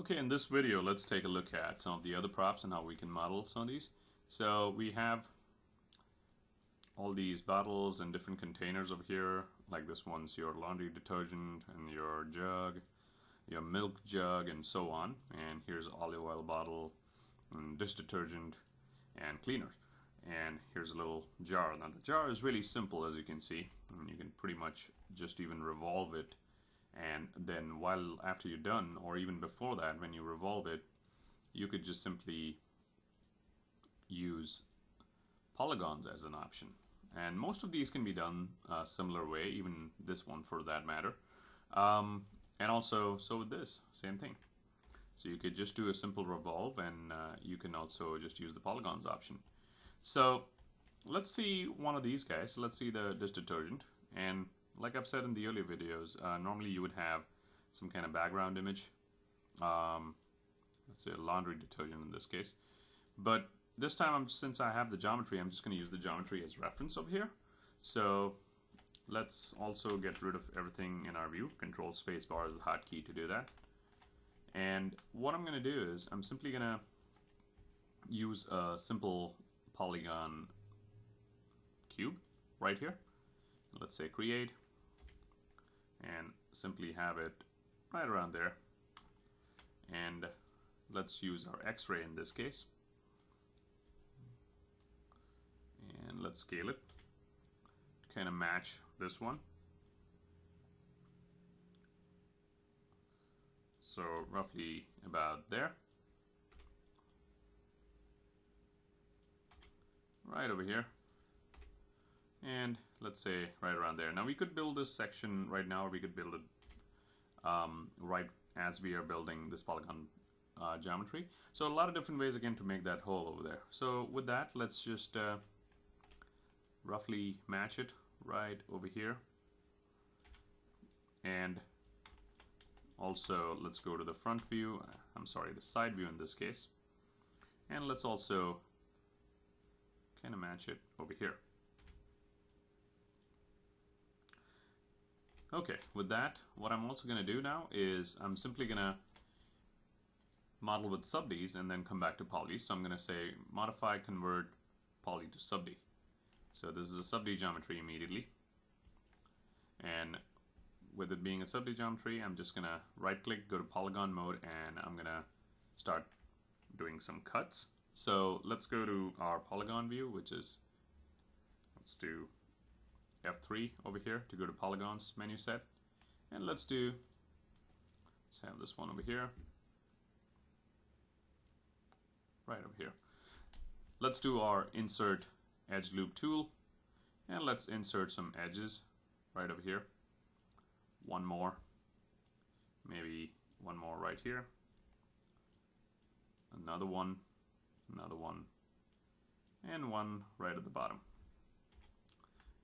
Okay, in this video, let's take a look at some of the other props and how we can model some of these. So we have all these bottles and different containers over here. Like this one's your laundry detergent and your jug, your milk jug, and so on. And here's olive oil bottle and dish detergent and cleaner. And here's a little jar. Now the jar is really simple, as you can see. And you can pretty much just even revolve it. And then after you're done, or even before that, when you revolve it, you could just simply use polygons as an option. And most of these can be done a similar way, even this one for that matter. And also, so with this, same thing. So you could just do a simple revolve, and you can also just use the polygons option. So let's see one of these guys. So let's see the dish detergent. And like I've said in the earlier videos, normally you would have some kind of background image. Let's say a laundry detergent in this case. But this time, since I have the geometry, I'm just going to use the geometry as reference over here. So let's also get rid of everything in our view. Control space bar is the hotkey to do that. And what I'm going to do is I'm simply going to use a simple polygon cube right here. Let's say create, and simply have it right around there. And let's use our X-ray in this case. And let's scale it to kind of match this one. So roughly about there. Right over here. And let's say right around there. Now we could build this section right now, or we could build it right as we are building this polygon geometry. So a lot of different ways again to make that hole over there. So with that, let's just roughly match it right over here. And also let's go to the front view, the side view in this case. And let's also kind of match it over here. Okay, with that, what I'm also going to do now is I'm simply going to model with sub-Ds and then come back to poly. So I'm going to say modify convert poly to sub-D. So this is a sub-D geometry immediately. And with it being a sub-D geometry, I'm just going to right click, go to polygon mode, and I'm going to start doing some cuts. So let's go to our polygon view, which is, let's do F3 over here to go to polygons menu set, and let's have this one over here, right over here. Let's do our insert edge loop tool, and let's insert some edges right over here. One more, maybe one more right here, another one, and one right at the bottom.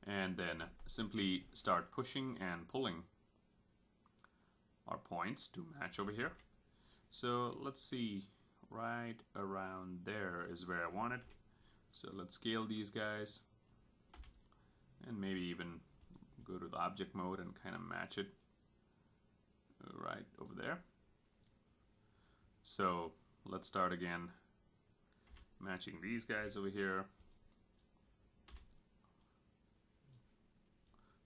And then simply start pushing and pulling our points to match over here. So let's see, right around there is where I want it. So let's scale these guys and maybe even go to the object mode and kind of match it right over there. So let's start again matching these guys over here.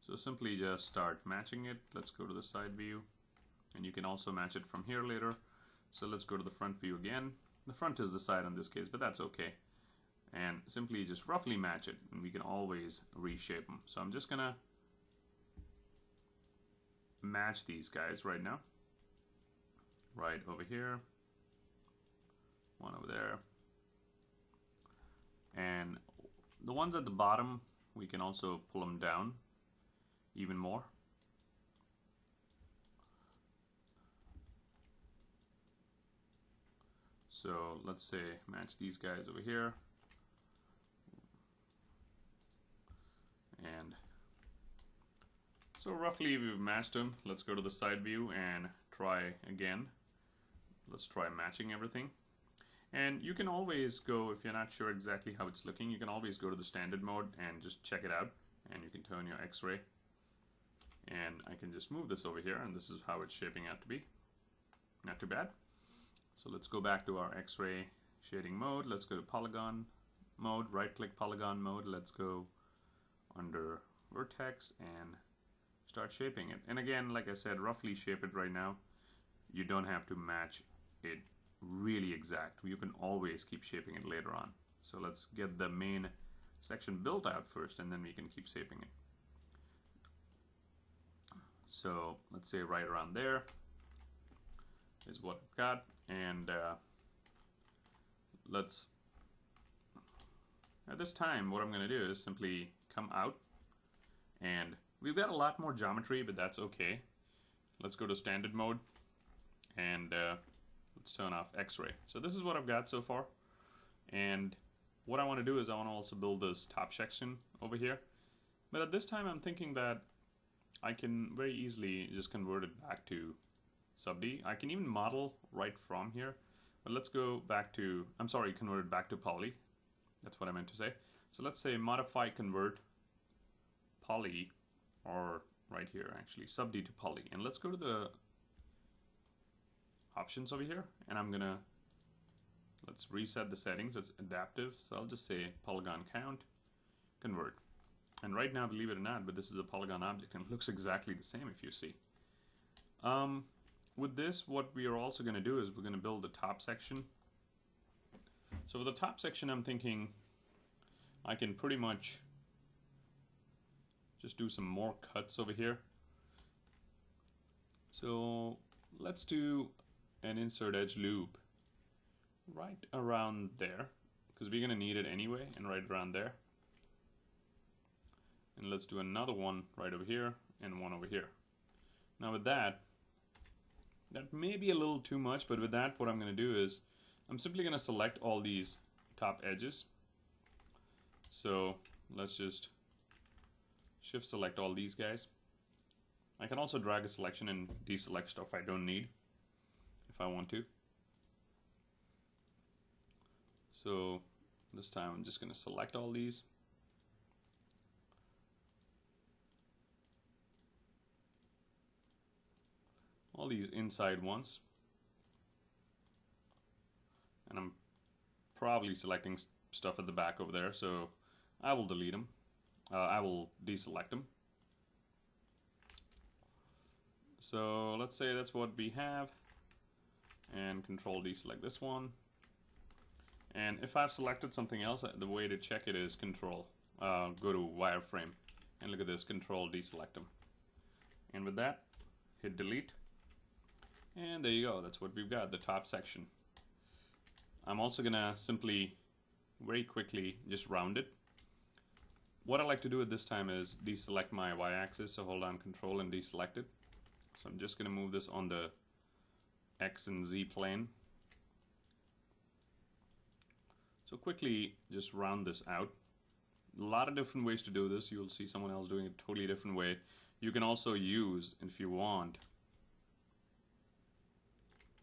So simply just start matching it. Let's go to the side view, and you can also match it from here later. So let's go to the front view again. The front is the side in this case, but that's okay. And simply just roughly match it, and we can always reshape them. So I'm just gonna match these guys right now. Right over here, one over there. And the ones at the bottom, we can also pull them down even more. So let's say match these guys over here. And so roughly we've matched them. Let's go to the side view and try again. Let's try matching everything. And you can always go, if you're not sure exactly how it's looking, you can always go to the standard mode and just check it out. And you can turn your X-ray. And I can just move this over here, and this is how it's shaping out to be. Not too bad. So let's go back to our X-ray shading mode. Let's go to polygon mode, right click polygon mode. Let's go under vertex and start shaping it. And again, like I said, roughly shape it right now. You don't have to match it really exact. You can always keep shaping it later on. So let's get the main section built out first, and then we can keep shaping it. So let's say right around there is what I've got, and let's, at this time, what I'm going to do is simply come out, and we've got a lot more geometry, but that's okay. Let's go to standard mode, and let's turn off X-ray. So this is what I've got so far, and what I want to do is I want to also build this top section over here, but at this time I'm thinking that I can very easily just convert it back to sub-D. I can even model right from here, but let's go back to, I'm sorry, convert it back to poly. That's what I meant to say. So let's say modify convert poly, or right here actually, sub-D to poly. And let's go to the options over here, and I'm gonna, let's reset the settings. It's adaptive, so I'll just say polygon count, convert. And right now, believe it or not, but this is a polygon object, and it looks exactly the same if you see. With this, what we are also going to do is we're going to build the top section. So with the top section, I'm thinking I can pretty much just do some more cuts over here. So let's do an insert edge loop right around there, because we're going to need it anyway, and right around there. And let's do another one right over here and one over here. Now with that may be a little too much, but with that, what I'm going to do is I'm simply going to select all these top edges. So let's just shift select all these guys. I can also drag a selection and deselect stuff I don't need if I want to. So this time I'm just going to select all these. All these inside ones, and I'm probably selecting stuff at the back over there, so I will delete them. I will deselect them. So let's say that's what we have, and control deselect this one. And if I've selected something else, the way to check it is control go to wireframe, and look at this, control deselect them. And with that, hit delete. And there you go, that's what we've got, the top section. I'm also gonna simply, very quickly, just round it. What I like to do at this time is deselect my y-axis, so hold down control and deselect it. So I'm just gonna move this on the X and Z plane. So quickly, just round this out. A lot of different ways to do this. You'll see someone else doing it a totally different way. You can also use, if you want,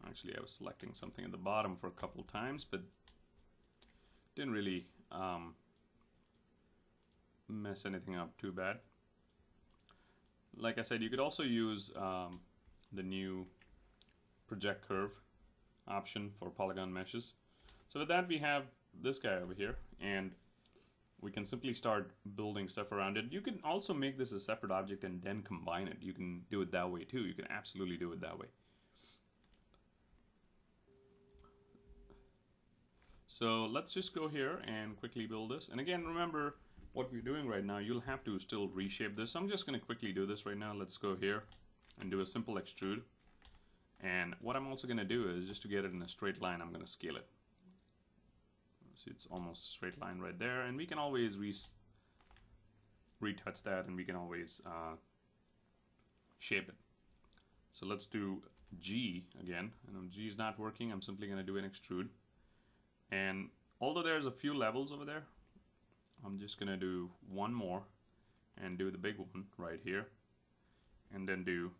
actually I was selecting something at the bottom for a couple times, but didn't really mess anything up too bad. Like I said, you could also use the new project curve option for polygon meshes. So with that, we have this guy over here, and we can simply start building stuff around it. You can also make this a separate object and then combine it. You can do it that way too. You can absolutely do it that way. So let's just go here and quickly build this. And again, remember what we're doing right now, you'll have to still reshape this. So I'm just going to quickly do this right now. Let's go here and do a simple extrude. And what I'm also going to do is, just to get it in a straight line, I'm going to scale it. See, it's almost a straight line right there. And we can always retouch that, and we can always shape it. So let's do G again. And G is not working. I'm simply going to do an extrude. And although there's a few levels over there, I'm just going to do one more and do the big one right here. And then do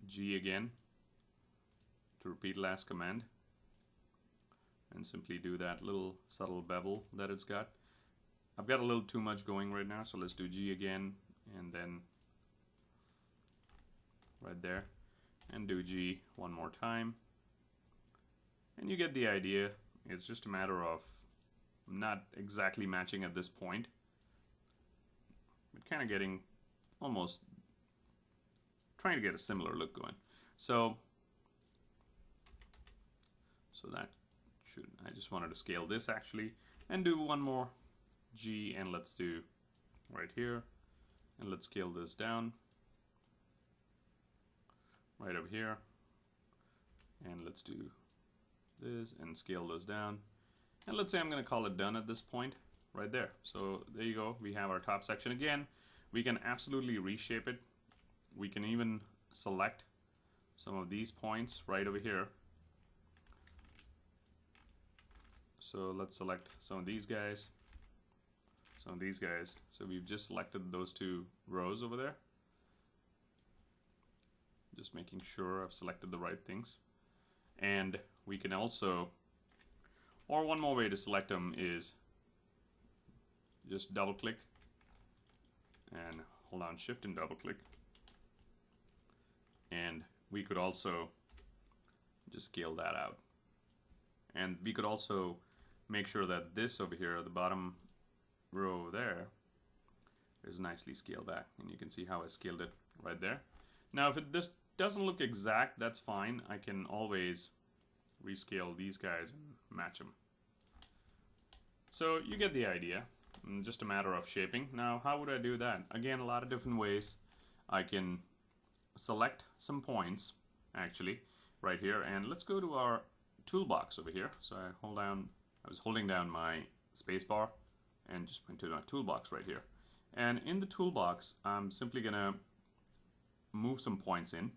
G again to repeat last command. And simply do that little subtle bevel that it's got. I've got a little too much going right now, so let's do G again, and then right there. And do G one more time. And you get the idea. It's just a matter of not exactly matching at this point, but kind of getting almost trying to get a similar look going. So that should, I just wanted to scale this actually and do one more G, and let's do right here, and let's scale this down right over here, and let's do this and scale those down, and let's say I'm going to call it done at this point right there. So there you go, we have our top section. Again, we can absolutely reshape it. We can even select some of these points right over here. So let's select some of these guys, some of these guys. So we've just selected those two rows over there. Just making sure I've selected the right things. And we can also, or one more way to select them is just double click and hold down Shift and double click. And we could also just scale that out. And we could also make sure that this over here, the bottom row over there, is nicely scaled back. And you can see how I scaled it right there. Now if this doesn't look exact, that's fine. I can always rescale these guys and match them. So you get the idea. Just a matter of shaping. Now how would I do that? Again, a lot of different ways. I can select some points actually right here, and let's go to our toolbox over here. So I was holding down my spacebar and just went to my toolbox right here. And in the toolbox, I'm simply gonna move some points in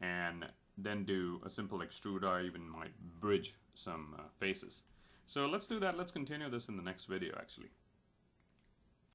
and then do a simple extrude, or even might bridge some faces. So let's do that. Let's continue this in the next video actually.